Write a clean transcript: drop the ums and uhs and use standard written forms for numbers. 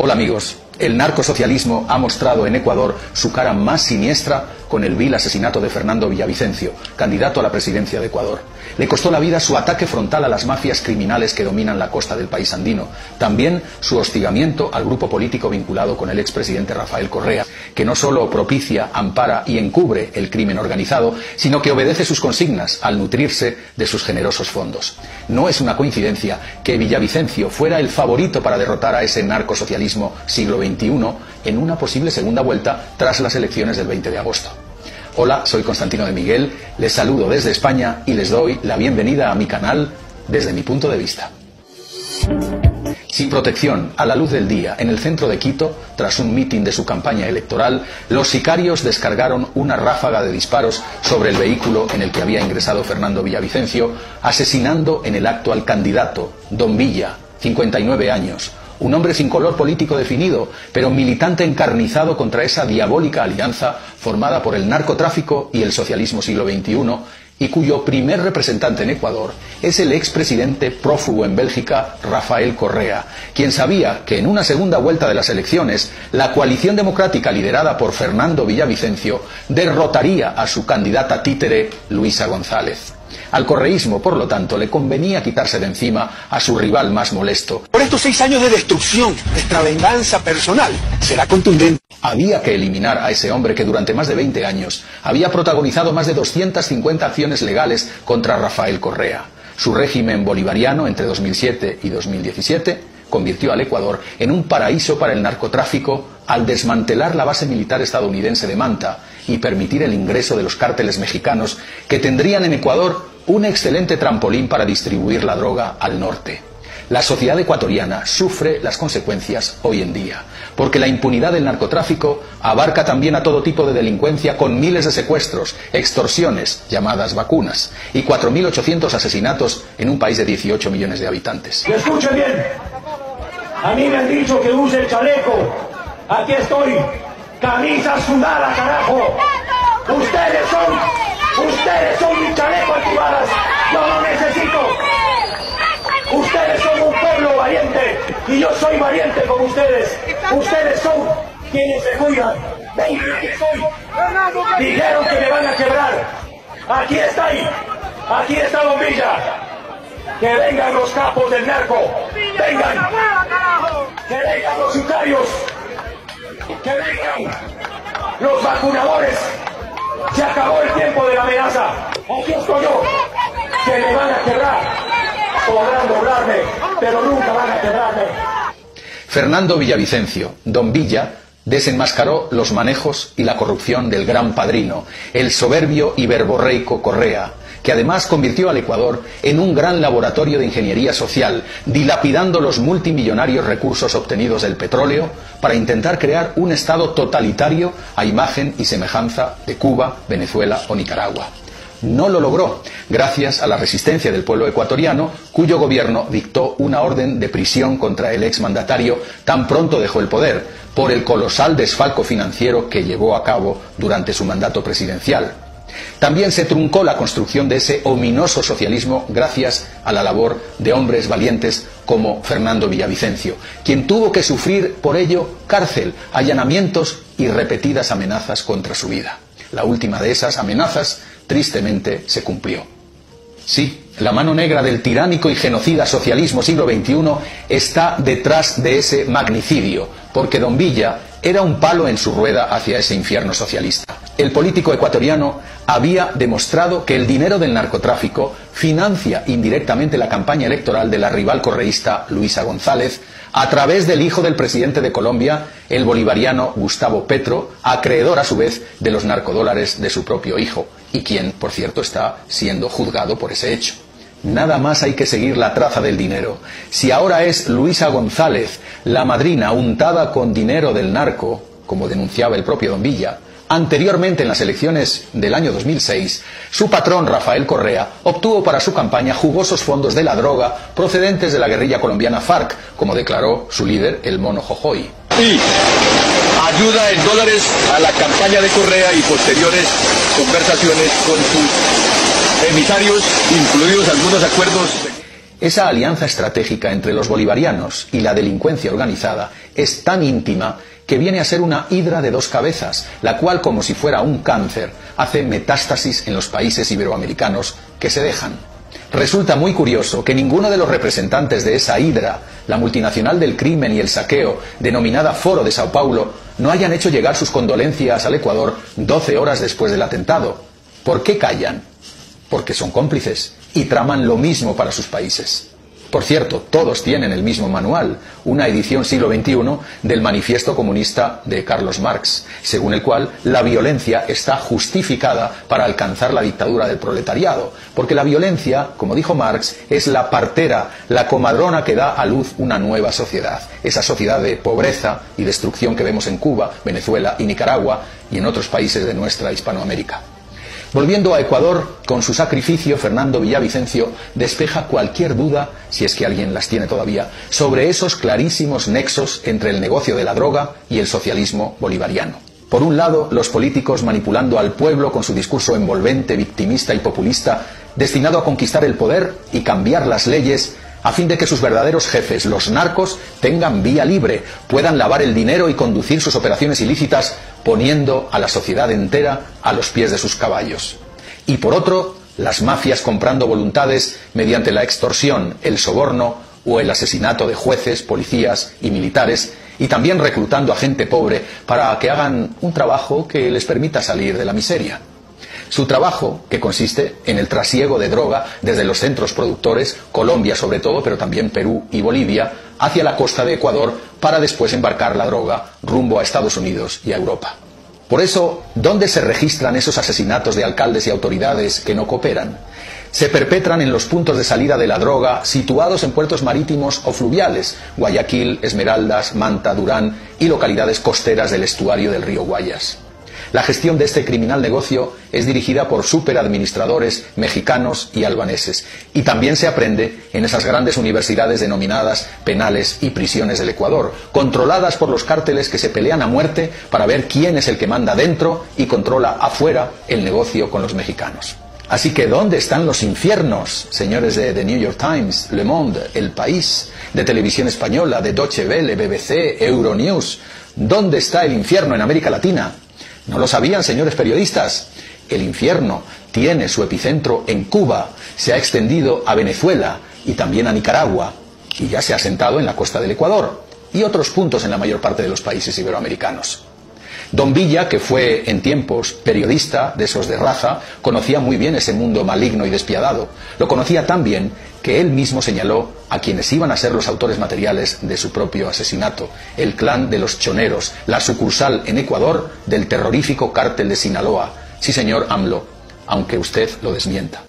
Hola amigos, el narcosocialismo ha mostrado en Ecuador su cara más siniestra con el vil asesinato de Fernando Villavicencio, candidato a la presidencia de Ecuador. Le costó la vida su ataque frontal a las mafias criminales que dominan la costa del país andino. También su hostigamiento al grupo político vinculado con el expresidente Rafael Correa, que no solo propicia, ampara y encubre el crimen organizado, sino que obedece sus consignas al nutrirse de sus generosos fondos. No es una coincidencia que Villavicencio fuera el favorito para derrotar a ese narcosocialismo siglo XXI en una posible segunda vuelta tras las elecciones del 20 de agosto. Hola, soy Constantino de Miguel, les saludo desde España y les doy la bienvenida a mi canal desde mi punto de vista. Sin protección, a la luz del día, en el centro de Quito, tras un mitin de su campaña electoral, los sicarios descargaron una ráfaga de disparos sobre el vehículo en el que había ingresado Fernando Villavicencio, asesinando en el acto al candidato, Don Villa, 59 años, un hombre sin color político definido, pero militante encarnizado contra esa diabólica alianza formada por el narcotráfico y el socialismo siglo XXI, y cuyo primer representante en Ecuador es el expresidente prófugo en Bélgica, Rafael Correa, quien sabía que en una segunda vuelta de las elecciones, la coalición democrática liderada por Fernando Villavicencio derrotaría a su candidata títere, Luisa González. Al correísmo, por lo tanto, le convenía quitarse de encima a su rival más molesto. Por estos 6 años de destrucción, nuestra venganza personal será contundente. Había que eliminar a ese hombre que durante más de 20 años había protagonizado más de 250 acciones legales contra Rafael Correa. Su régimen bolivariano entre 2007 y 2017 convirtió al Ecuador en un paraíso para el narcotráfico al desmantelar la base militar estadounidense de Manta y permitir el ingreso de los cárteles mexicanos que tendrían en Ecuador un excelente trampolín para distribuir la droga al norte. La sociedad ecuatoriana sufre las consecuencias hoy en día, porque la impunidad del narcotráfico abarca también a todo tipo de delincuencia con miles de secuestros, extorsiones, llamadas vacunas, y 4.800 asesinatos en un país de 18 millones de habitantes. Y escuchen bien, a mí me han dicho que use el chaleco, aquí estoy, camisa sudada, carajo, ustedes son mi chaleco antibalas, yo no necesito. Ustedes son un pueblo valiente y yo soy valiente como ustedes. Ustedes son quienes se cuidan. Vengan, aquí estoy. Dijeron que me van a quebrar. Aquí está Don Villa. Que vengan los capos del narco. Vengan. Que vengan los sicarios. Que vengan los vacunadores. Se acabó el tiempo de la amenaza. Aquí estoy yo. Que me van a quebrar. Podrán doblarme, pero nunca van a quebrarme. Fernando Villavicencio, Don Villa, desenmascaró los manejos y la corrupción del gran padrino, el soberbio y verborreico Correa, que además convirtió al Ecuador en un gran laboratorio de ingeniería social, dilapidando los multimillonarios recursos obtenidos del petróleo para intentar crear un Estado totalitario a imagen y semejanza de Cuba, Venezuela o Nicaragua. No lo logró, gracias a la resistencia del pueblo ecuatoriano, cuyo gobierno dictó una orden de prisión contra el exmandatario tan pronto dejó el poder, por el colosal desfalco financiero que llevó a cabo durante su mandato presidencial. También se truncó la construcción de ese ominoso socialismo gracias a la labor de hombres valientes como Fernando Villavicencio, quien tuvo que sufrir por ello cárcel, allanamientos y repetidas amenazas contra su vida. La última de esas amenazas, tristemente, se cumplió. Sí, la mano negra del tiránico y genocida socialismo siglo XXI está detrás de ese magnicidio, porque Don Villa era un palo en su rueda hacia ese infierno socialista. El político ecuatoriano había demostrado que el dinero del narcotráfico financia indirectamente la campaña electoral de la rival correísta Luisa González a través del hijo del presidente de Colombia, el bolivariano Gustavo Petro, acreedor a su vez de los narcodólares de su propio hijo, y quien, por cierto, está siendo juzgado por ese hecho. Nada más hay que seguir la traza del dinero. Si ahora es Luisa González, la madrina untada con dinero del narco, como denunciaba el propio Don Villa, anteriormente en las elecciones del año 2006, su patrón Rafael Correa obtuvo para su campaña jugosos fondos de la droga procedentes de la guerrilla colombiana FARC, como declaró su líder, el Mono Jojoy. Y ayuda en dólares a la campaña de Correa y posteriores conversaciones con sus emisarios, incluidos algunos acuerdos. Esa alianza estratégica entre los bolivarianos y la delincuencia organizada es tan íntima que viene a ser una hidra de dos cabezas, la cual, como si fuera un cáncer, hace metástasis en los países iberoamericanos que se dejan. Resulta muy curioso que ninguno de los representantes de esa hidra, la multinacional del crimen y el saqueo, denominada Foro de Sao Paulo, no hayan hecho llegar sus condolencias al Ecuador 12 horas después del atentado. ¿Por qué callan? Porque son cómplices y traman lo mismo para sus países. Por cierto, todos tienen el mismo manual, una edición siglo XXI del Manifiesto Comunista de Carlos Marx, según el cual la violencia está justificada para alcanzar la dictadura del proletariado, porque la violencia, como dijo Marx, es la partera, la comadrona que da a luz una nueva sociedad, esa sociedad de pobreza y destrucción que vemos en Cuba, Venezuela y Nicaragua y en otros países de nuestra Hispanoamérica. Volviendo a Ecuador, con su sacrificio, Fernando Villavicencio despeja cualquier duda, si es que alguien las tiene todavía, sobre esos clarísimos nexos entre el negocio de la droga y el socialismo bolivariano. Por un lado, los políticos manipulando al pueblo con su discurso envolvente, victimista y populista, destinado a conquistar el poder y cambiar las leyes, a fin de que sus verdaderos jefes, los narcos, tengan vía libre, puedan lavar el dinero y conducir sus operaciones ilícitas, poniendo a la sociedad entera a los pies de sus caballos. Y por otro, las mafias comprando voluntades mediante la extorsión, el soborno o el asesinato de jueces, policías y militares, y también reclutando a gente pobre para que hagan un trabajo que les permita salir de la miseria. Su trabajo, que consiste en el trasiego de droga desde los centros productores, Colombia sobre todo, pero también Perú y Bolivia, hacia la costa de Ecuador para después embarcar la droga rumbo a Estados Unidos y a Europa. Por eso, ¿dónde se registran esos asesinatos de alcaldes y autoridades que no cooperan? Se perpetran en los puntos de salida de la droga situados en puertos marítimos o fluviales, Guayaquil, Esmeraldas, Manta, Durán y localidades costeras del estuario del río Guayas. La gestión de este criminal negocio es dirigida por superadministradores mexicanos y albaneses, y también se aprende en esas grandes universidades denominadas penales y prisiones del Ecuador, controladas por los cárteles que se pelean a muerte para ver quién es el que manda dentro y controla afuera el negocio con los mexicanos. Así que, ¿dónde están los infiernos, señores de The New York Times, Le Monde, El País, de Televisión Española, de Deutsche Welle, BBC, Euronews? ¿Dónde está el infierno en América Latina? ¿No lo sabían, señores periodistas? El infierno tiene su epicentro en Cuba, se ha extendido a Venezuela y también a Nicaragua, y ya se ha asentado en la costa del Ecuador y otros puntos en la mayor parte de los países iberoamericanos. Don Villa, que fue en tiempos periodista de esos de raza, conocía muy bien ese mundo maligno y despiadado. Lo conocía tan bien que él mismo señaló a quienes iban a ser los autores materiales de su propio asesinato: el clan de los choneros, la sucursal en Ecuador del terrorífico cártel de Sinaloa. Sí, señor AMLO, aunque usted lo desmienta.